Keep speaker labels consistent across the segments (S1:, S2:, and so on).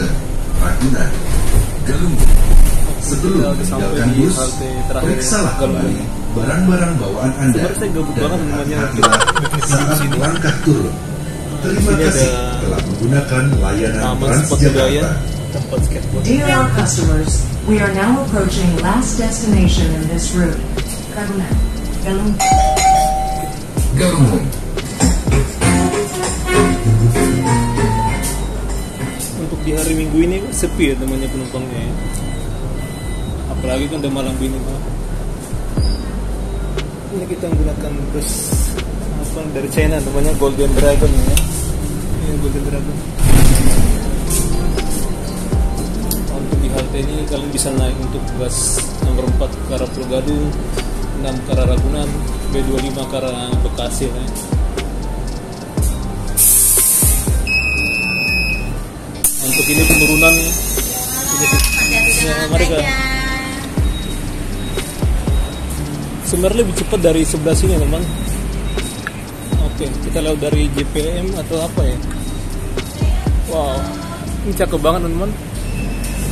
S1: halte Ragunan, Galunggung. Sebelum meninggalkan bus, periksalah kembali barang-barang bawaan Anda dan hati-hatilah saat melangkah turun. Terima kasih telah menggunakan layanan Transjakarta.
S2: Dear our customers, we are now approaching last destination in this route. Ragunan, Galunggung.
S1: Galunggung.
S3: Untuk di hari Minggu ini sepi ya temannya penumpangnya ya. Apalagi kan udah malam ini Pak. Ini kita menggunakan bus apa dari China namanya Golden Dragon ya. Ini Golden Dragon. Untuk di halte ini kalian bisa naik untuk bus nomor 4 ke arah Pulau Gadung, 6 ke arah Ragunan, B25 ke arah Bekasi ya. Untuk ini penurunan mereka sebenarnya lebih cepat dari sebelah sini teman. Oke, kita lewat dari JPM atau apa ya. Wow, ini cakep banget teman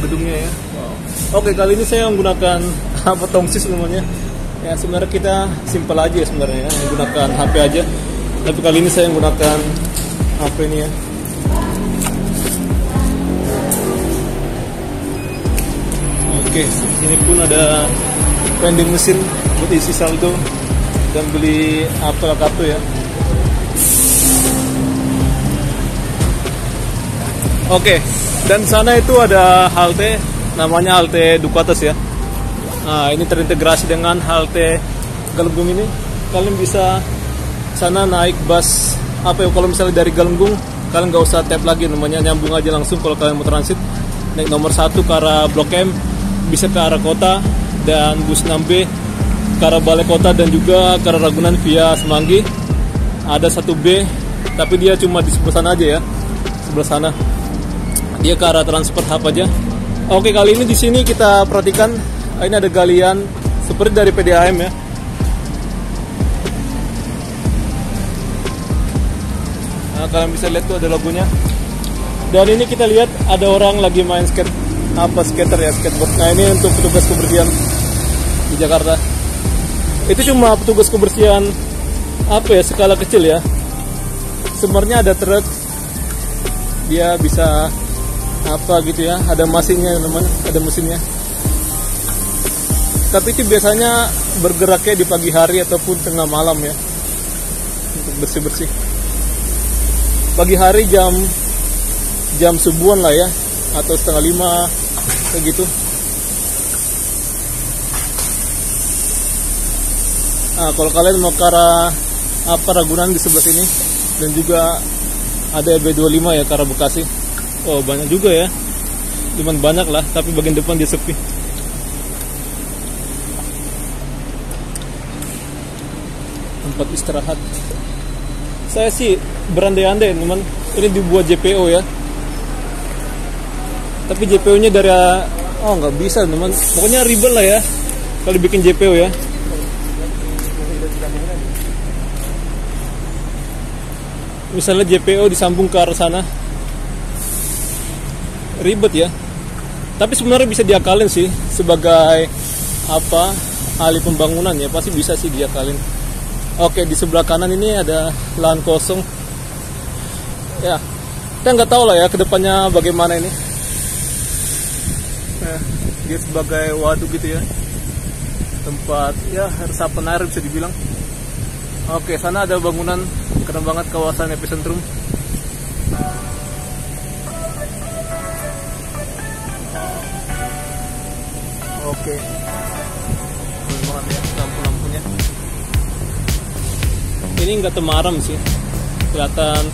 S3: gedungnya ya. Wow. Oke, kali ini saya menggunakan apa tongsis namanya ya. Sebenarnya kita simpel aja ya sebenarnya ya, menggunakan HP aja, tapi kali ini saya menggunakan HP ini ya. Oke, ini pun ada vending mesin buat isi saldo dan beli apel kartu ya. Oke, dan sana itu ada halte namanya halte Duku Atas ya. Nah, ini terintegrasi dengan halte Galunggung ini. Kalian bisa sana naik bus apa ya, kalau misalnya dari Galunggung kalian nggak usah tap lagi, namanya nyambung aja langsung. Kalau kalian mau transit naik nomor 1 ke arah Blok M, bisa ke arah kota, dan bus 6B ke arah Balai Kota dan juga ke arah Ragunan via Semanggi. Ada 1B tapi dia cuma di sebelah sana aja ya, sebelah sana dia ke arah Transport Hub aja. Oke, kali ini di sini kita perhatikan ini ada galian seperti dari PDAM ya. Nah, kalian bisa lihat tuh ada logonya. Dan ini kita lihat ada orang lagi main skater ya, skateboard. Nah, ini untuk petugas kebersihan di Jakarta. Itu cuma petugas kebersihan apa ya, skala kecil ya. Sebenarnya ada truk, dia bisa apa gitu ya, ada mesinnya teman, ada mesinnya. Tapi itu biasanya bergeraknya di pagi hari ataupun tengah malam ya, untuk bersih-bersih. Pagi hari jam subuhan lah ya, atau 4:30 kayak gitu. Nah, kalau kalian mau ke arah apa Ragunan di sebelah sini, dan juga ada B25 ya ke arah Bekasi. Oh, banyak juga ya, cuman banyak lah, tapi bagian depan dia sepi. Tempat istirahat. Saya sih berandai-andai teman, ini dibuat JPO ya. Tapi JPO-nya dari nggak bisa teman. Pokoknya ribet lah ya kalau bikin JPO ya. Misalnya JPO disambung ke arah sana, ribet ya. Tapi sebenarnya bisa diakalin sih, sebagai apa ahli pembangunan ya, pasti bisa sih diakalin. Oke, di sebelah kanan ini ada lahan kosong ya. Kita nggak tahu lah ya kedepannya bagaimana ini. Nah, dia sebagai waduk gitu ya, tempat ya resapan air bisa dibilang. Oke, sana ada bangunan, keren banget kawasan epicentrum. Oke, keren banget ya lampu-lampunya. Ini nggak temaram sih, kelihatan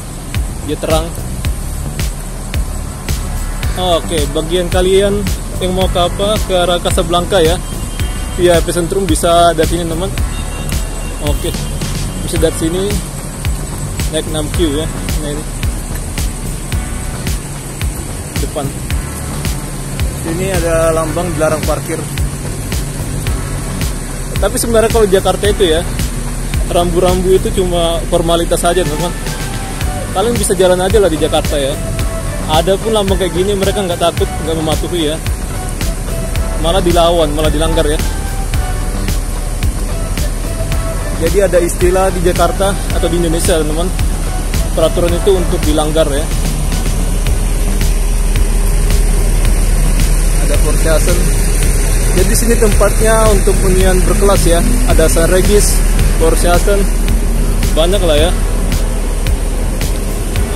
S3: dia terang. Oke, bagian kalian yang mau ke apa, ke arah Casablanca ya, via epicentrum bisa dari sini teman. Oke, bisa dari sini naik 6Q ya. Nah, ini depan sini ada lambang dilarang parkir. Tapi sebenarnya kalau Jakarta itu ya, rambu-rambu itu cuma formalitas saja teman. Kalian bisa jalan aja lah di Jakarta ya. Ada pun lambang kayak gini mereka nggak takut, nggak mematuhi ya, malah dilawan, malah dilanggar ya. Jadi ada istilah di Jakarta atau di Indonesia teman-teman, peraturan itu untuk dilanggar ya. Ada Porsiasen. Jadi sini tempatnya untuk hunian berkelas ya. Ada San Regis, Porsiasen, banyak lah ya.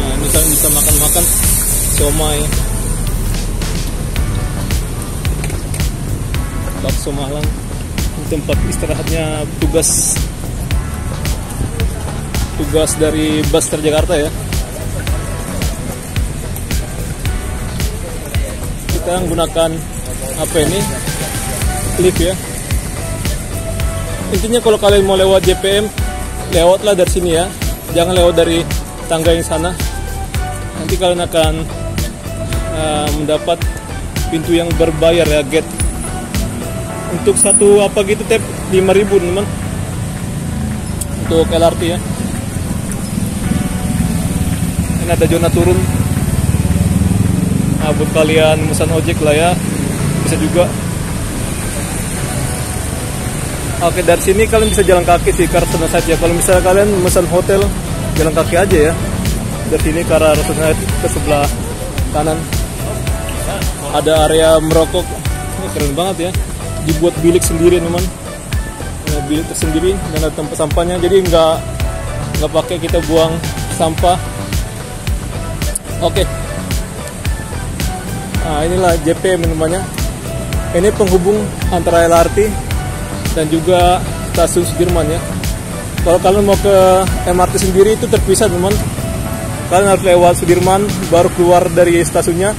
S3: Nah, ini kalian bisa makan-makan siomay, bakso Malang. Ini tempat istirahatnya tugas dari bus Transjakarta ya. Kita menggunakan apa ini, lift ya. Intinya kalau kalian mau lewat JPM, lewatlah dari sini ya, jangan lewat dari tangga yang sana. Nanti kalian akan mendapat pintu yang berbayar ya, gate. Untuk satu apa gitu tap 5.000 teman, untuk LRT ya. Ini ada zona turun. Nah, buat kalian pesan ojek lah ya, bisa juga. Oke, dari sini kalian bisa jalan kaki sih ke arah Senayan ya. Kalau misalnya kalian pesan hotel, jalan kaki aja ya. Dari sini ke arah Senayan ke sebelah kanan. Ada area merokok. Ini keren banget ya. Dibuat bilik sendiri teman. Bilik tersendiri dan ada tempat sampahnya. Jadi nggak pakai kita buang sampah. Oke. Nah, inilah JPM namanya. Ini penghubung antara LRT dan juga stasiun Sudirman ya. Kalau kalian mau ke MRT sendiri itu terpisah teman. Kalian harus lewat Sudirman, baru keluar dari stasiunnya,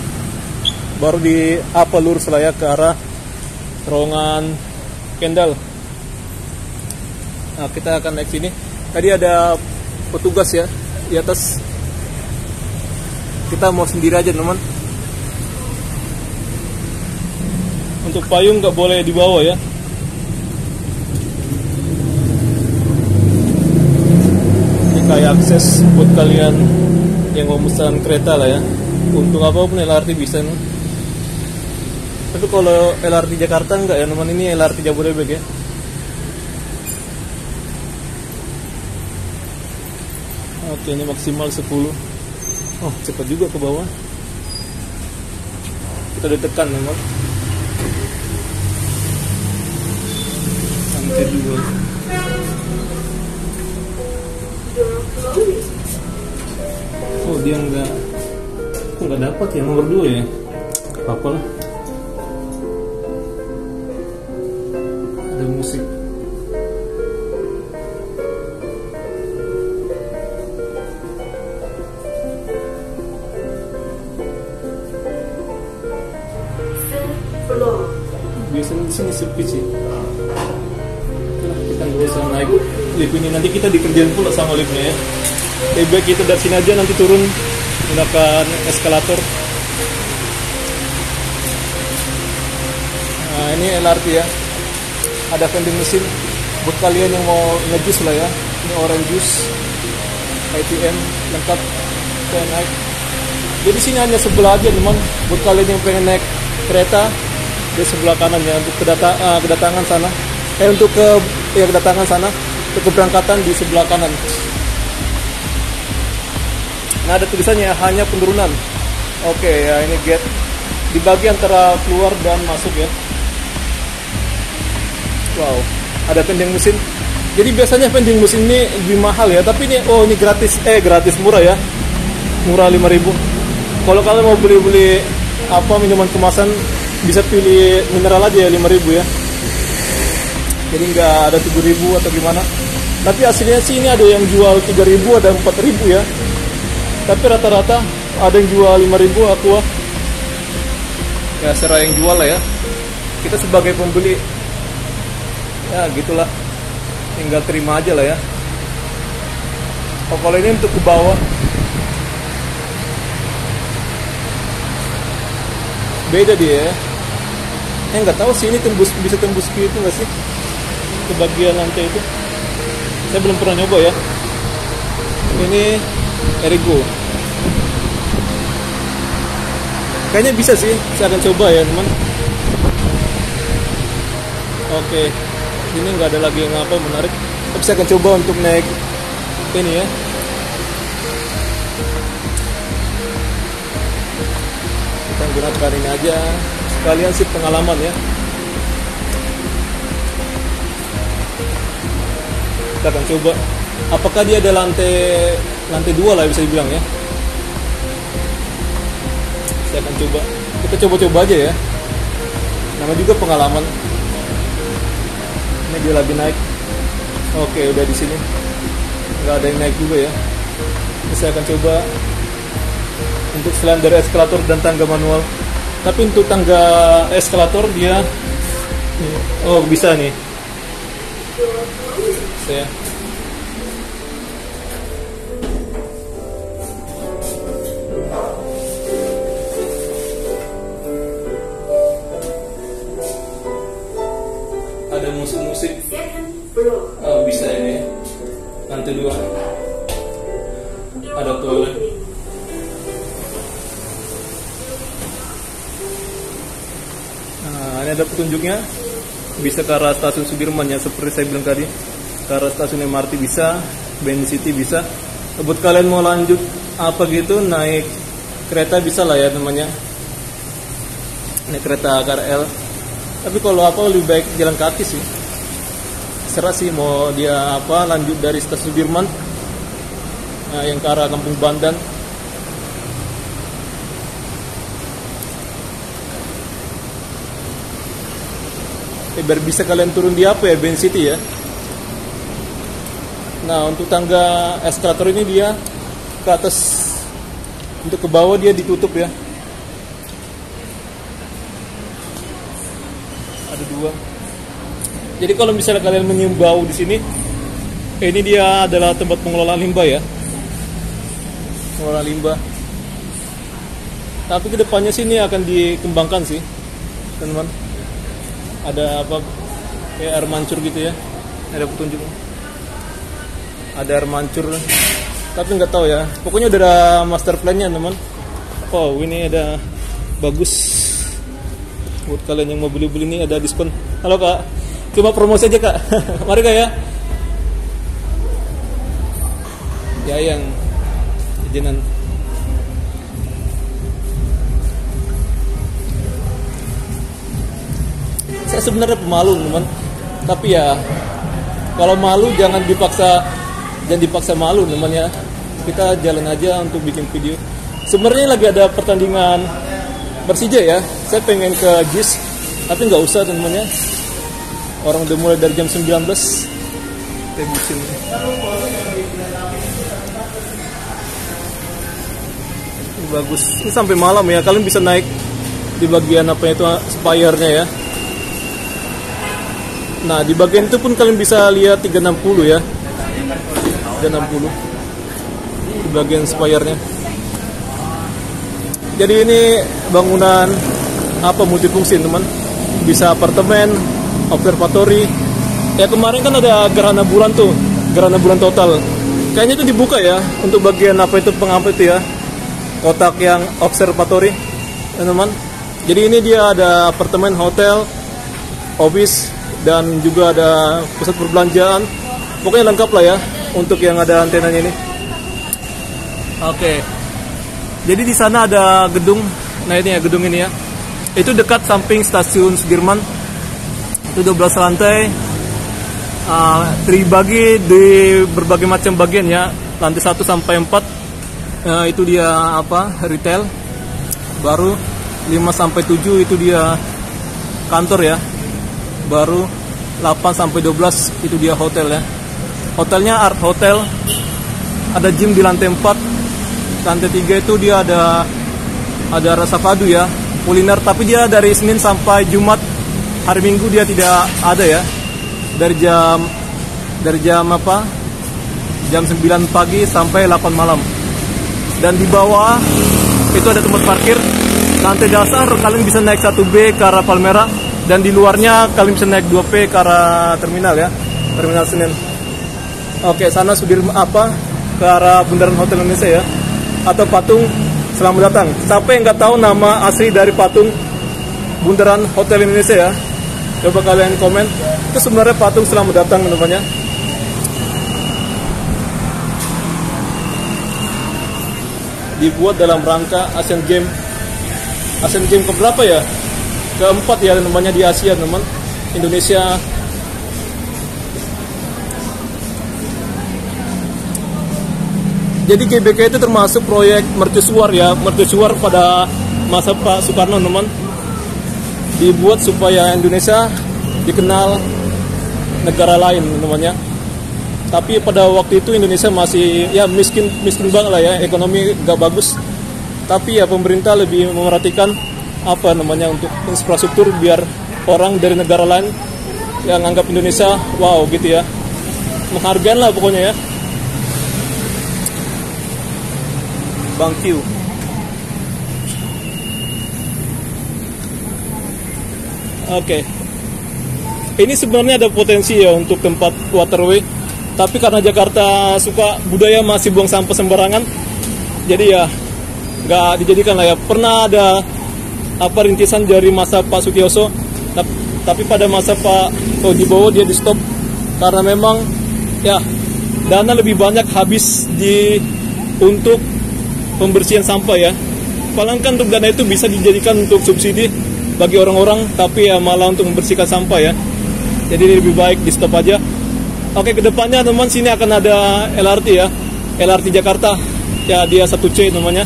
S3: baru di apa lurus lah ya ke arah terowongan Kendal. Nah, kita akan naik sini. Tadi ada petugas ya di atas. Kita mau sendiri aja teman. Untuk payung nggak boleh dibawa ya. Ini kayak akses buat kalian yang mau pesan kereta lah ya. Untuk apapun LRT bisa nih. Tapi kalau LRT Jakarta enggak ya teman, ini LRT Jabodebek ya. Oke, ini maksimal 10. Oh, cepat juga ke bawah. Kita ditekan teman. Sampai dulu. Oh, dia nggak dapat ya nomor 2 ya. Apa lah. Ada musik. Biasanya di sini sepi sih. Kita nggak usah naik lift ini, nanti kita dikerjain pula sama liftnya ya. Lebih baik kita dari sini aja, nanti turun menggunakan eskalator. Nah, ini LRT ya. Ada vending mesin buat kalian yang mau ngejus lah ya. Ini orange juice, ATM lengkap. Saya naik. Jadi sini hanya sebelah aja teman. Buat kalian yang pengen naik kereta, di sebelah kanan ya, untuk kedatangan sana. Untuk kedatangan sana, untuk keberangkatan di sebelah kanan. Nah, ada tulisannya hanya penurunan. Oke ya, ini gate dibagi antara keluar dan masuk ya. Wow, ada vending mesin. Jadi biasanya vending mesin ini lebih mahal ya, tapi ini ini gratis murah ya. Murah 5.000. Kalau kalian mau beli minuman kemasan, bisa pilih mineral aja ya 5.000 ya. Jadi nggak ada 7.000 atau gimana. Tapi aslinya sih ini ada yang jual 3.000, ada 4.000 ya. Tapi rata-rata ada yang jual 5.000 aqua. Ya serah yang jual lah ya. Kita sebagai pembeli ya gitulah, tinggal terima aja lah ya. Oh, kalau ini untuk ke bawah beda dia ya. Nggak tahu sih ini bisa tembus ke itu nggak sih, ke bagian lantai itu. Saya belum pernah nyoba ya. Ini Erigo. Kayaknya bisa sih, saya akan coba ya teman. Oke, ini nggak ada lagi yang apa menarik, tapi saya akan coba untuk naik ini ya. Kita gunakan ini aja, sekalian sih pengalaman ya. Kita akan coba, apakah dia ada lantai 2 lah bisa dibilang ya. Saya akan coba, kita coba-coba aja ya. Nama juga pengalaman. Ini dia lagi naik. Oke, udah di sini. Nggak ada yang naik juga ya. Jadi saya akan coba untuk selain dari eskalator dan tangga manual. Tapi untuk tangga eskalator dia, oh bisa nih. Saya ada musik-musik. Oh, bisa ini. Lantai 2. Ada toilet. Nah, ini ada petunjuknya. Bisa ke arah stasiun Sudirman ya, seperti saya bilang tadi. Ke arah stasiun MRT bisa, Band City bisa. Buat kalian mau lanjut apa gitu, naik kereta bisa lah ya namanya. Naik kereta KRL. Tapi kalau apa lebih baik jalan kaki sih. Serah sih mau dia apa lanjut dari stasiun Sudirman yang ke arah Kampung Bandan. Biar bisa kalian turun di apa ya, Band City ya. Nah untuk tangga eskalator ini dia ke atas, untuk ke bawah dia ditutup ya. Ada 2. Jadi kalau misalnya kalian menyium bau di sini, ini dia adalah tempat pengelolaan limbah ya. Pengelolaan limbah. Tapi kedepannya sini akan dikembangkan sih, teman-teman. Ada apa? Kayak air mancur gitu ya. Ada petunjuk. Ada air mancur. Tapi nggak tahu ya. Pokoknya udah ada master plan-nya, teman. Oh, ini ada bagus. Buat kalian yang mau beli-beli ini ada diskon. Halo Kak. Cuma promosi aja Kak. Mari Kak ya. Ya yang izinan. Saya sebenarnya pemalu teman. Tapi ya kalau malu jangan dipaksa malu teman ya. Kita jalan aja untuk bikin video. Sebenarnya lagi ada pertandingan Persija ya. Saya pengen ke JIS, tapi nggak usah teman ya. Orang udah mulai dari jam 19. Tebusin. Ini bagus. Ini sampai malam ya. Kalian bisa naik di bagian apa itu spire-nya ya. Nah, di bagian itu pun kalian bisa lihat 360 ya. 360. Di bagian spire-nya. Jadi ini bangunan apa multifungsi, teman. Bisa apartemen, observatory. Ya kemarin kan ada gerhana bulan tuh, gerhana bulan total. Kayaknya itu dibuka ya untuk bagian apa itu pengampu itu ya. Kotak yang observatory, teman-teman. Jadi ini dia ada apartemen, hotel, office, dan juga ada pusat perbelanjaan. Pokoknya lengkap lah ya untuk yang ada antenanya ini. Oke. Jadi di sana ada gedung. Nah ini ya gedung ini ya. Itu dekat samping stasiun Sudirman. Itu 12 lantai. Terbagi di berbagai macam bagian ya. Lantai 1 sampai 4 itu dia apa? Retail. Baru 5 sampai 7 itu dia kantor ya. Baru 8 sampai 12 itu dia hotel ya. Hotelnya Art Hotel. Ada gym di lantai 4. Lantai 3 itu dia ada rasa padu ya, kuliner, tapi dia dari Senin sampai Jumat. Hari Minggu dia tidak ada ya. Dari jam apa? Jam 9 pagi sampai 8 malam. Dan di bawah itu ada tempat parkir. Lantai dasar kalian bisa naik 1B ke arah Palmera, dan di luarnya kalian bisa naik 2P ke arah terminal ya. Terminal Senin. Oke, sana Sudirman apa? Ke arah Bundaran Hotel Indonesia ya. Atau patung selamat datang. Siapa yang nggak tahu nama asli dari patung bundaran Hotel Indonesia ya? Coba kalian komen. Itu sebenarnya patung selamat datang namanya. Dibuat dalam rangka Asian Games keberapa ya? Keempat ya namanya di Asia teman. Indonesia jadi GBK itu termasuk proyek mercusuar ya, mercusuar pada masa Pak Soekarno teman. Dibuat supaya Indonesia dikenal negara lain namanya. Tapi pada waktu itu Indonesia masih ya miskin banget lah ya, ekonomi gak bagus. Tapi ya pemerintah lebih memerhatikan apa namanya untuk infrastruktur biar orang dari negara lain yang anggap Indonesia wow gitu ya, menghargai lah pokoknya ya. Bang Q. Oke. Ini sebenarnya ada potensi ya untuk tempat waterway, tapi karena Jakarta suka budaya masih buang sampah sembarangan, jadi ya nggak dijadikan lah ya. Pernah ada rintisan dari masa Pak Sutioso, tapi pada masa Pak Faujibowo dia di stop karena memang ya dana lebih banyak habis untuk pembersihan sampah ya. Paling kan untuk dana itu bisa dijadikan untuk subsidi bagi orang-orang, tapi ya malah untuk membersihkan sampah ya. Jadi lebih baik di stop aja. Oke, kedepannya teman sini akan ada LRT ya, LRT Jakarta ya, dia 1C namanya.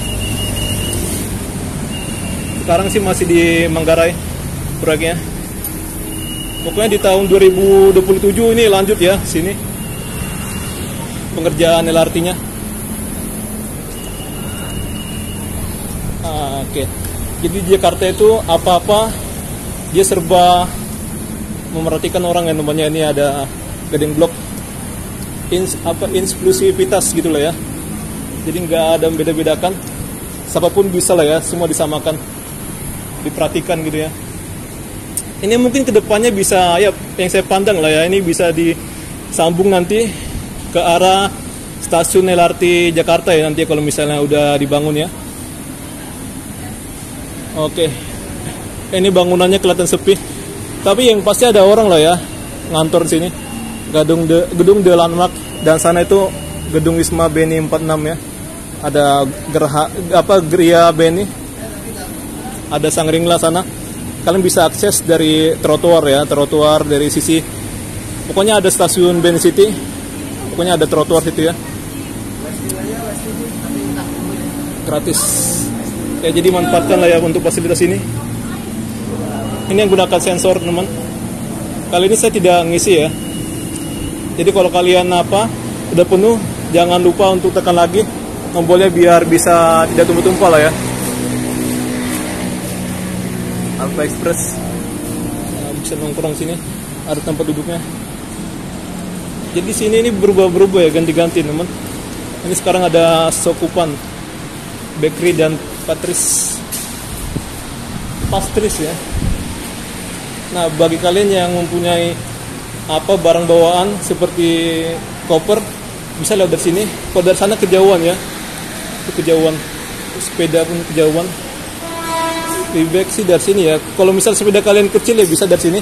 S3: Sekarang sih masih di Manggarai proyeknya. Pokoknya di tahun 2027 ini lanjut ya sini pengerjaan LRT-nya. Oke. Jadi di Jakarta itu apa-apa dia serba memerhatikan orang yang namanya ini ada Gading Block inklusivitas gitu lah ya. Jadi nggak ada beda-bedakan, siapapun bisa lah ya, semua disamakan, diperhatikan gitu ya. Ini mungkin kedepannya bisa ya, yang saya pandang lah ya, ini bisa disambung nanti ke arah stasiun LRT Jakarta ya nanti kalau misalnya udah dibangun ya. Oke, ini bangunannya kelihatan sepi, tapi yang pasti ada orang lah ya ngantor di sini. Gedung The Landmark, dan sana itu gedung Wisma Beni 46 ya. Ada Geria Beni, ada Sangringla sana. Kalian bisa akses dari trotoar ya, trotoar dari sisi. Pokoknya ada stasiun Beni City, pokoknya ada trotoar situ ya. Gratis. Ya jadi manfaatkan lah ya untuk fasilitas ini. Ini yang gunakan sensor teman. Kali ini saya tidak ngisi ya. Jadi kalau kalian udah penuh, jangan lupa untuk tekan lagi tombolnya biar bisa tidak tumpah-tumpah lah ya. Alpha Express bisa nongkrong sini, ada tempat duduknya. Jadi sini ini berubah-berubah ya, ganti-ganti teman. Ini sekarang ada Sokupan Bakery dan pastries ya. Nah, bagi kalian yang mempunyai barang bawaan seperti koper, bisa lewat dari sini. Kalau dari sana kejauhan ya, itu kejauhan. Sepeda pun kejauhan. Lebih baik sih dari sini ya. Kalau misal sepeda kalian kecil ya bisa dari sini.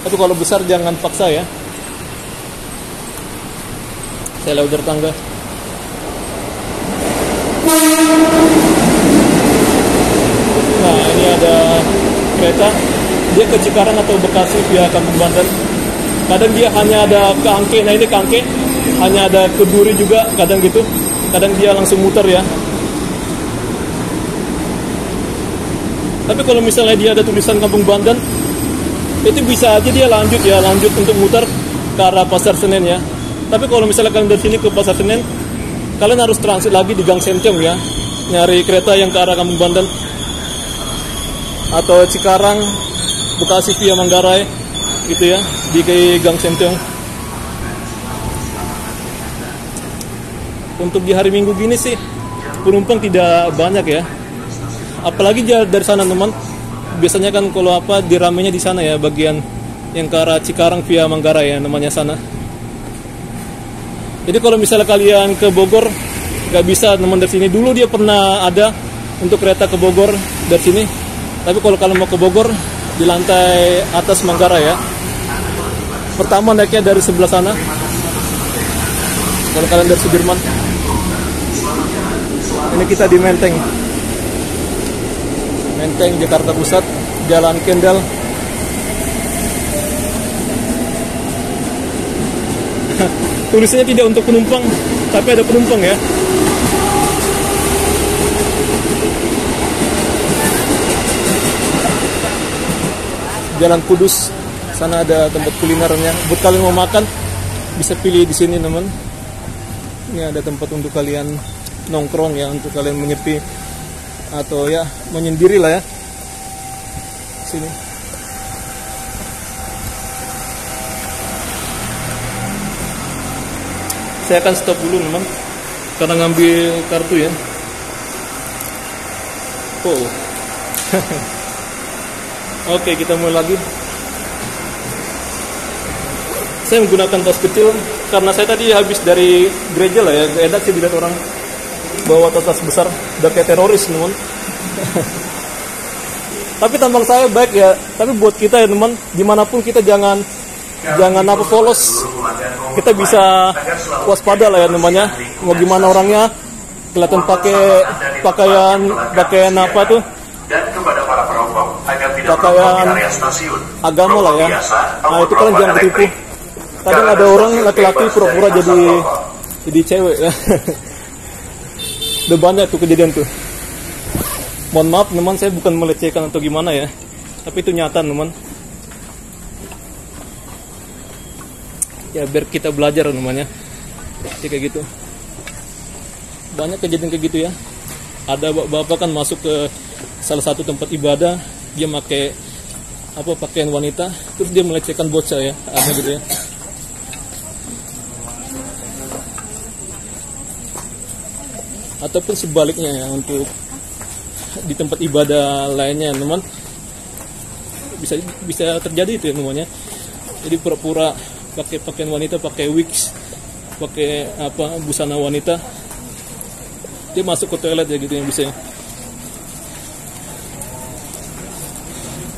S3: Tapi kalau besar jangan paksa ya. Saya lewat dari tangga. Nah, ini ada kereta, dia ke Cikarang atau Bekasi via Kampung Banten. Kadang dia hanya ada ke Angke, nah ini ke Angke, hanya ada ke Duri juga, kadang gitu. Kadang dia langsung muter ya. Tapi kalau misalnya dia ada tulisan Kampung Banten, itu bisa aja dia lanjut untuk muter ke arah Pasar Senen ya. Tapi kalau misalnya kalian dari sini ke Pasar Senen, kalian harus transit lagi di Gang Sentong ya, nyari kereta yang ke arah Kampung Banten. Atau Cikarang, Bekasi via Manggarai gitu ya, di Gang Sentong. Untuk di hari Minggu gini sih penumpang tidak banyak ya, apalagi dari sana teman. Biasanya kan kalau diramenya di sana ya, bagian yang ke arah Cikarang via Manggarai ya namanya sana. Jadi kalau misalnya kalian ke Bogor nggak bisa teman dari sini. Dulu dia pernah ada untuk kereta ke Bogor dari sini. Tapi kalau kalian mau ke Bogor di lantai atas Manggarai ya. Pertama naiknya dari sebelah sana. Kalau kalian dari Sudirman. Ini kita di Menteng. Menteng, Jakarta Pusat, Jalan Kendal. Tulisannya tidak untuk penumpang, tapi ada penumpang ya. Jalan Kudus, sana ada tempat kulinernya. Buat kalian mau makan, bisa pilih di sini teman. Ini ada tempat untuk kalian nongkrong ya, untuk kalian menyepi atau ya menyendiri lah ya. Sini. Saya akan stop dulu teman, karena ngambil kartu ya. Oh. Oke, kita mulai lagi. Saya menggunakan tas kecil karena saya tadi habis dari gereja lah ya. Gak enak sih dilihat orang bawa tas besar, udah kayak teroris teman. Tapi tampang saya baik ya. Tapi buat kita ya teman, dimanapun kita jangan apa polos. Kita bisa waspada lah ya namanya. Mau gimana orangnya, kelihatan pakai pakaian apa tuh?
S4: Dan kepada para perokok agar tidak
S3: pakaian
S4: area stasiun.
S3: Agama lah ya. Nah itu kan jangan ketipu. Kadang ada orang laki-laki pura-pura jadi cewek ya. Udah banyak tuh kejadian tuh. Mohon maaf teman, saya bukan melecehkan atau gimana ya, tapi itu nyata teman. Ya biar kita belajar namanya. Ya, kayak gitu. Banyak kejadian kayak gitu ya. Ada bapak kan masuk ke salah satu tempat ibadah, dia pakai pakaian wanita, terus dia melecehkan bocah ya, ada gitu ya. Ataupun sebaliknya ya, untuk di tempat ibadah lainnya teman, bisa terjadi itu ya namanya. Jadi pura-pura pakai pakaian wanita, pakai wigs, pakai busana wanita, dia masuk ke toilet ya gitu yang bisa.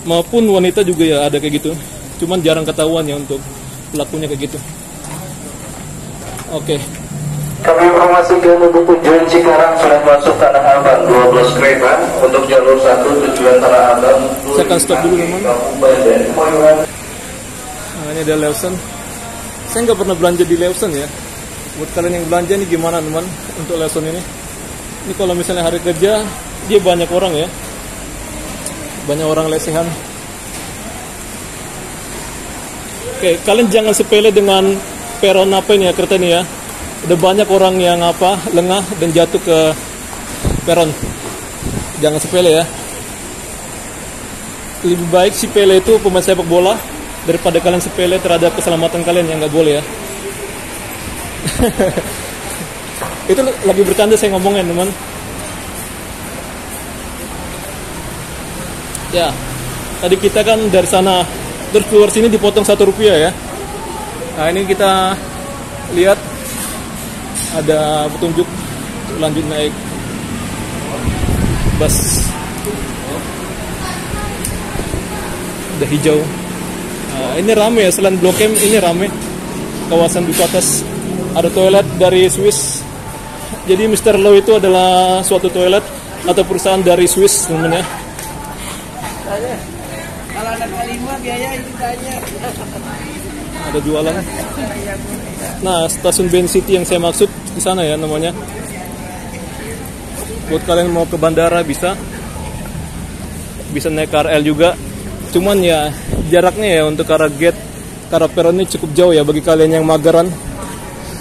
S3: Maupun wanita juga ya ada kayak gitu, cuman jarang ketahuan ya untuk pelakunya kayak gitu. Oke.
S4: Kami informasikan untuk tujuan Cikarang sudah masuk Tanah Abang 12 kereta untuk jalur 1 tujuan Tanah Abang.
S3: Saya akan stop dulu teman. Nah, ini ada Lawson. Saya nggak pernah belanja di Lawson ya. Buat kalian yang belanja ini gimana teman untuk Lawson ini? Ini kalau misalnya hari kerja dia banyak orang ya. Banyak orang lesehan. Oke, kalian jangan sepele dengan peron apa ini ya, kereta ini ya. Ada banyak orang yang lengah dan jatuh ke peron. Jangan sepele ya. Lebih baik sepele itu pemain sepak bola daripada kalian sepele terhadap keselamatan kalian yang nggak boleh ya. Itu lagi bercanda saya ngomongin teman. Ya, tadi kita kan dari sana terus keluar sini dipotong Rp1 ya. Nah ini kita lihat ada petunjuk lanjut naik bus. Udah hijau. Nah, ini rame ya, selain Blok M ini rame. Kawasan Duku Atas ada toilet dari Swiss. Jadi Mr. Low itu adalah suatu toilet atau perusahaan dari Swiss namanya.
S5: Kalau anak kelima biaya itu banyak.
S3: Ada jualan. Nah, stasiun Ben City yang saya maksud di sana ya namanya. Buat kalian mau ke bandara bisa naik KRL juga. Cuman ya jaraknya ya untuk arah gate, arah peron ini cukup jauh ya bagi kalian yang mageran.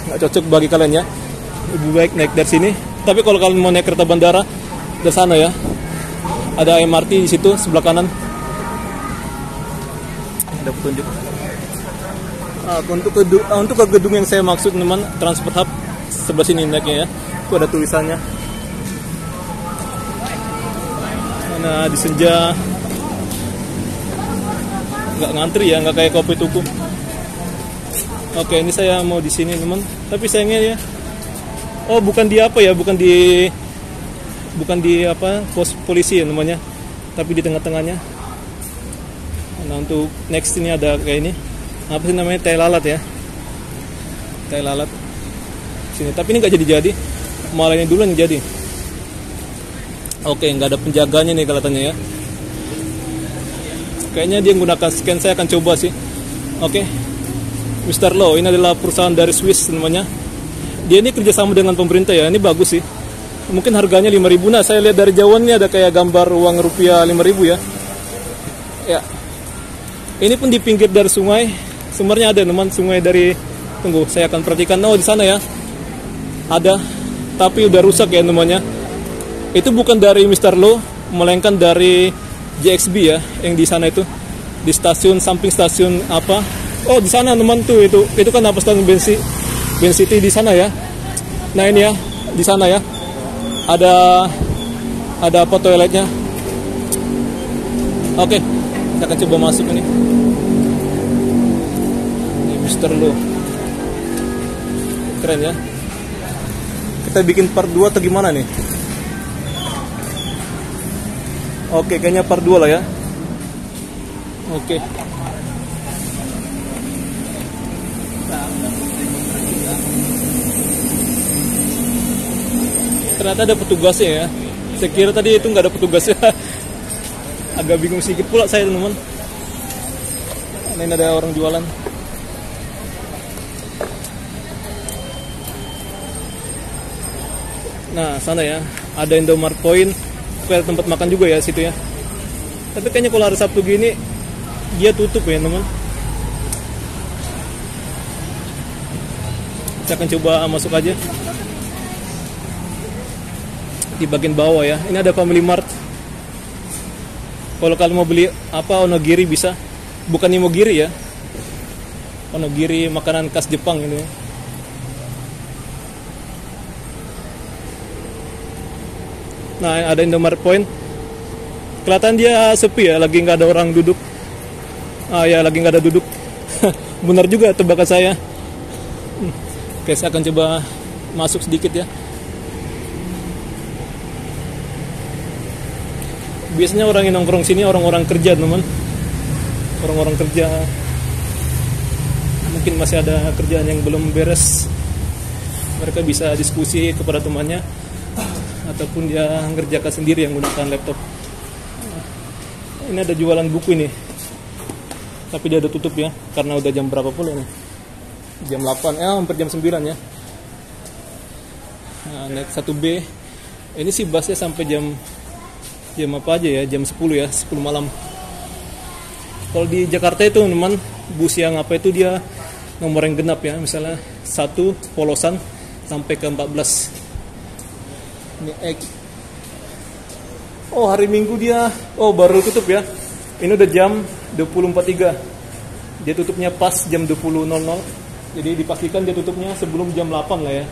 S3: Nggak cocok bagi kalian ya. Lebih baik naik dari sini. Tapi kalau kalian mau naik kereta bandara dari sana ya. Ada MRT di situ sebelah kanan. Ada petunjuk. Untuk ke gedung yang saya maksud teman, Transport Hub sebelah sini naiknya ya. Itu ada tulisannya. Nah di senja nggak ngantri ya, nggak kayak Kopi Tuku. Oke, ini saya mau di sini teman. Tapi sayangnya ya, oh bukan di bukan di bukan di apa pos polisi ya namanya, tapi di tengah-tengahnya. Nah untuk next ini ada kayak ini, apa sih namanya, tai lalat ya, tai lalat sini. Tapi ini nggak jadi, malah ini dulu yang jadi. Oke, nggak ada penjaganya nih kelihatannya ya. Kayaknya dia menggunakan scan, saya akan coba sih. Oke, Mr. Low, ini adalah perusahaan dari Swiss namanya. Dia ini kerjasama dengan pemerintah ya, ini bagus sih. Mungkin harganya 5.000. Nah, saya lihat dari jauhan ini ada kayak gambar uang rupiah 5.000 ya. Ya, ini pun di pinggir dari sungai. Sumbernya ada teman, sungai dari, tunggu, saya akan perhatikan. Oh, di sana ya, ada, tapi udah rusak ya namanya. Itu bukan dari Mr. Low, melainkan dari JXB ya, yang di sana itu, di stasiun, samping stasiun apa? Oh, di sana teman tuh, itu kan apa, stasiun Ben City di sana ya. Nah ini ya, di sana ya, ada apa, toiletnya. Oke, kita akan coba masuk ini. Ini Mr. Low, keren ya. Kita bikin part 2 atau gimana nih? Oke, kayaknya part 2 lah ya. Oke. Ternyata ada petugasnya ya. Saya kira tadi itu nggak ada petugasnya. Agak bingung sedikit pula saya teman-teman. Ini ada orang jualan. Nah, sana ya, ada Indomaret Point. Ada tempat makan juga ya situ ya. Tapi kayaknya kalau hari Sabtu gini dia tutup ya teman. Saya akan coba masuk aja di bagian bawah ya. Ini ada Family Mart. Kalau kalian mau beli apa, onigiri bisa. Bukan imogiri ya, onigiri, makanan khas Jepang ini ya. Nah, ada Indomaret Point. Kelihatan dia sepi ya, lagi nggak ada orang duduk. Ah ya, lagi nggak ada duduk. Benar juga tebakan saya. Oke, saya akan coba masuk sedikit ya. Biasanya orang yang nongkrong sini orang-orang kerja teman. Orang-orang kerja. Mungkin masih ada kerjaan yang belum beres. Mereka bisa diskusi kepada temannya, ataupun dia ngerjakan sendiri yang menggunakan laptop. Ini ada jualan buku ini, tapi dia udah tutup ya, karena udah jam berapa pula nih? Jam 8, hampir jam 9 ya. Nah, naik 1B. Ini sih busnya sampai jam apa aja ya, jam 10 ya, 10 malam. Kalau di Jakarta itu teman, bus yang apa itu dia nomor yang genap ya, misalnya 1 polosan sampai ke 14. Ini X. Oh, hari Minggu dia, oh baru tutup ya. Ini udah jam 20.43. Dia tutupnya pas jam 20.00. Jadi dipastikan dia tutupnya sebelum jam 8 lah ya.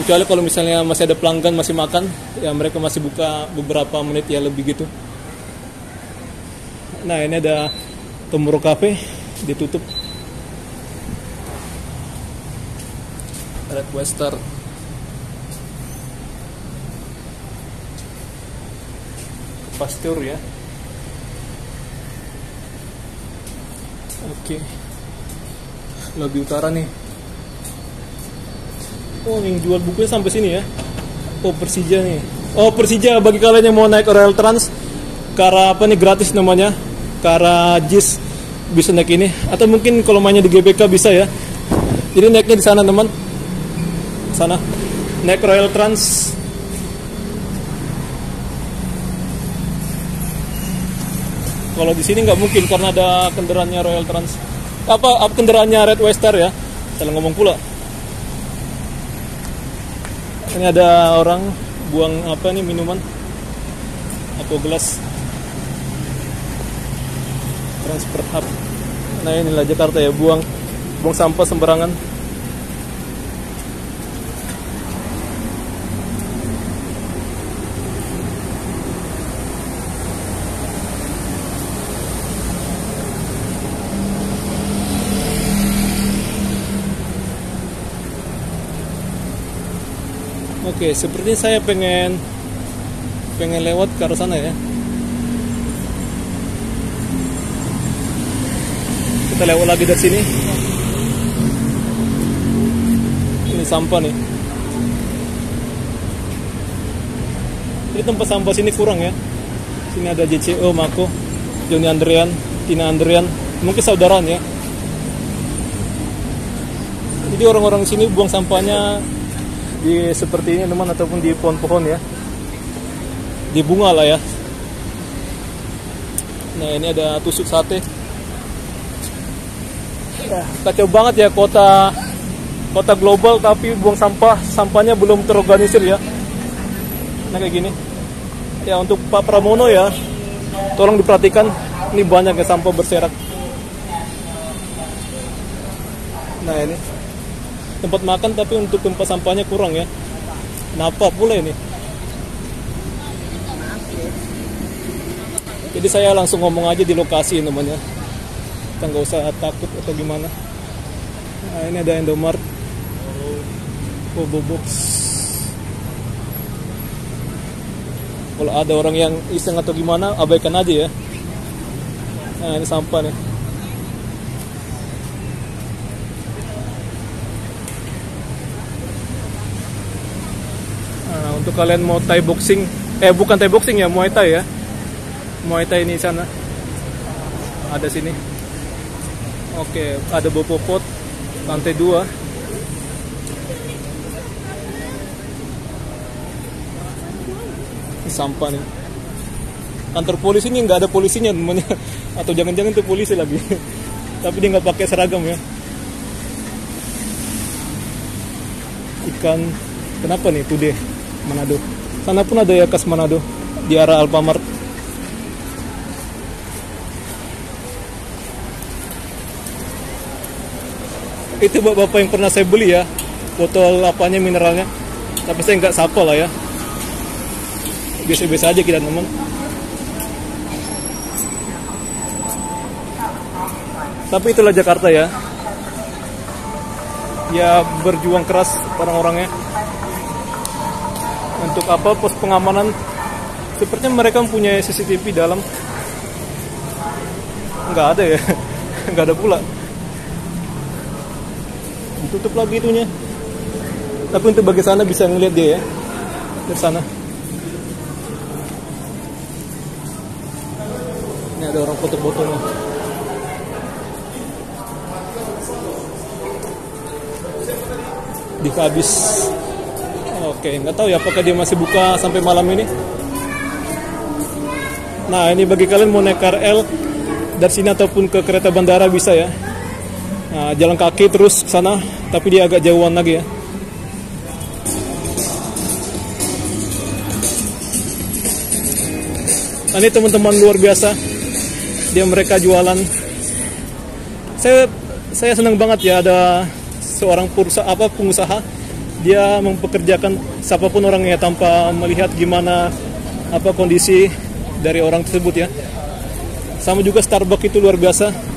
S3: Kecuali kalau misalnya masih ada pelanggan masih makan, ya mereka masih buka beberapa menit ya lebih gitu. Nah, ini ada Tomorrow Cafe, ditutup. Red Western. Pasteur ya. Oke. Lebih utara nih. Oh, yang jual bukunya sampai sini ya. Oh, Persija nih. Oh, Persija, bagi kalian yang mau naik Royal Trans ke arah apa nih, gratis namanya, ke arah JIS, bisa naik ini. Atau mungkin kalau mainnya di GBK bisa ya. Jadi naiknya di sana teman. Sana. Naik Royal Trans. Kalau di sini nggak mungkin karena ada kendaraannya Royal Trans. Apa kendaraannya Red Western ya? Salah ngomong pula. Ini ada orang buang apa nih, minuman atau gelas. Transport Hub. Nah, inilah Jakarta ya, buang sampah sembarangan. Oke, sepertinya saya pengen lewat ke arah sana ya. Kita lewat lagi dari sini. Ini sampah nih. Ini tempat sampah sini kurang ya. Sini ada JCO, Mako, Joni Andrean, Tina Andrean, mungkin saudaraan ya. Jadi orang-orang sini buang sampahnya di seperti ini teman, ataupun di pohon-pohon ya, di bunga lah ya. Nah ini ada tusuk sate. Ya, kacau banget ya kota global, tapi buang sampahnya belum terorganisir ya. Nah kayak gini ya. Untuk Pak Pramono ya, tolong diperhatikan, ini banyak ya sampah berserak. Nah ini tempat makan, tapi untuk tempat sampahnya kurang ya. Kenapa pula ini? Jadi saya langsung ngomong aja di lokasi namanya. Kita nggak usah takut atau gimana. Nah ini ada Indomaret, Bobo Box. Kalau ada orang yang iseng atau gimana, abaikan aja ya. Nah ini sampah nih. Nah, untuk kalian mau Thai boxing, bukan Thai boxing ya, Muay Thai ya. Muay Thai ini sana. Ada sini. Oke, ada Bopopot, lantai 2. Ini sampah nih. Kantor polisi ini nggak ada polisinya namanya. Atau jangan-jangan itu polisi lagi. Tapi dia nggak pakai seragam ya. Ikan, kenapa nih Today Manado? Sana pun ada ya khas Manado di arah Alfamart. Itu bapak yang pernah saya beli ya, botol apanya mineralnya, tapi saya nggak sapa lah ya, biasa-biasa aja kita teman. Tapi itulah Jakarta ya, ya berjuang keras orang-orangnya. Untuk apa, pos pengamanan, sepertinya mereka punya CCTV dalam, nggak ada ya, nggak ada pula. Tutup lagi itunya. Tapi untuk bagi sana bisa ngeliat dia ya, dari sana. Ini ada orang foto-fotonya. Di habis. Oke, nggak tahu ya apakah dia masih buka sampai malam ini. Nah ini bagi kalian mau naik KRL dari sini ataupun ke kereta bandara bisa ya. Nah, jalan kaki terus ke sana, tapi dia agak jauhan lagi ya. Nah, ini teman-teman luar biasa. Dia mereka jualan. Saya senang banget ya ada seorang pengusaha. Dia mempekerjakan siapapun orangnya tanpa melihat gimana kondisi dari orang tersebut ya. Sama juga Starbucks itu luar biasa.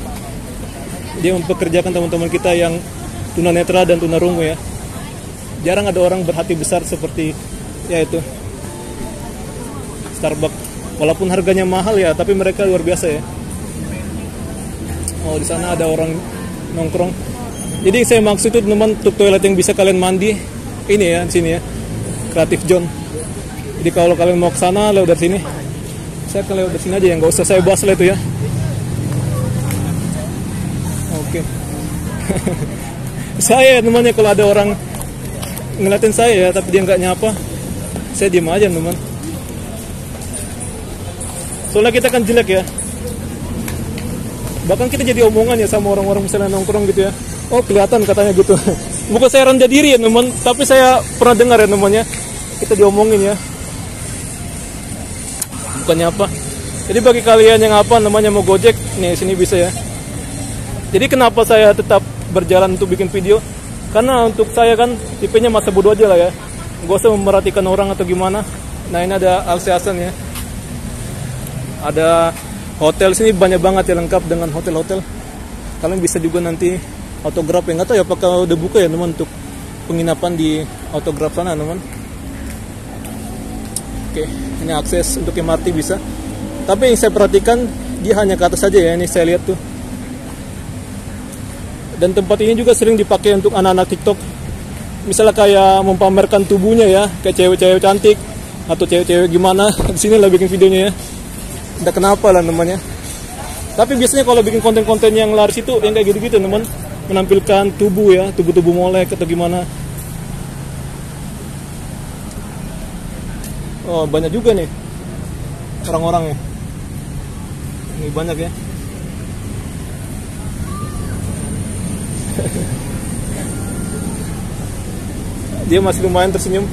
S3: Dia mempekerjakan teman-teman kita yang tunanetra dan tunarungu ya. Jarang ada orang berhati besar seperti ya itu Starbucks. Walaupun harganya mahal ya, tapi mereka luar biasa ya. Oh di sana ada orang nongkrong. Jadi saya maksud itu teman, untuk toilet yang bisa kalian mandi ini ya di sini ya, Creative Zone. Jadi kalau kalian mau ke sana lewat dari sini, saya akan lewat dari sini aja ya, nggak usah saya bahas lah itu ya. Oke. Saya namanya kalau ada orang ngeliatin saya ya, tapi dia nggak nyapa, saya diam aja teman. Soalnya kita kan jelek ya. Bahkan kita jadi omongan ya sama orang-orang misalnya nongkrong gitu ya. Oh kelihatan katanya gitu. Bukan saya rendah diri ya teman, tapi saya pernah dengar ya namanya kita diomongin ya. Bukannya apa. Jadi bagi kalian yang namanya mau Gojek, nih sini bisa ya. Jadi kenapa saya tetap berjalan untuk bikin video? Karena untuk saya kan tipenya masa bodoh aja lah ya. Gak usah memerhatikan orang atau gimana. Nah ini ada Alseasen ya. Ada hotel sini banyak banget ya, lengkap dengan hotel-hotel. Kalian bisa juga nanti autograf ya. Nggak tahu ya apakah udah buka ya teman untuk penginapan di autograf sana teman. Oke, ini akses untuk MRT bisa. Tapi yang saya perhatikan dia hanya ke atas saja ya, ini saya lihat tuh. Dan tempat ini juga sering dipakai untuk anak-anak TikTok. Misalnya kayak memamerkan tubuhnya ya, kayak cewek-cewek cantik atau cewek-cewek gimana. Di sini lah bikin videonya ya. Tidak kenapa lah namanya. Tapi biasanya kalau bikin konten-konten yang laris itu yang kayak gitu-gitu teman, menampilkan tubuh ya, tubuh-tubuh molek atau gimana. Oh, banyak juga nih orang-orangnya. Ini banyak ya. Dia masih lumayan tersenyum.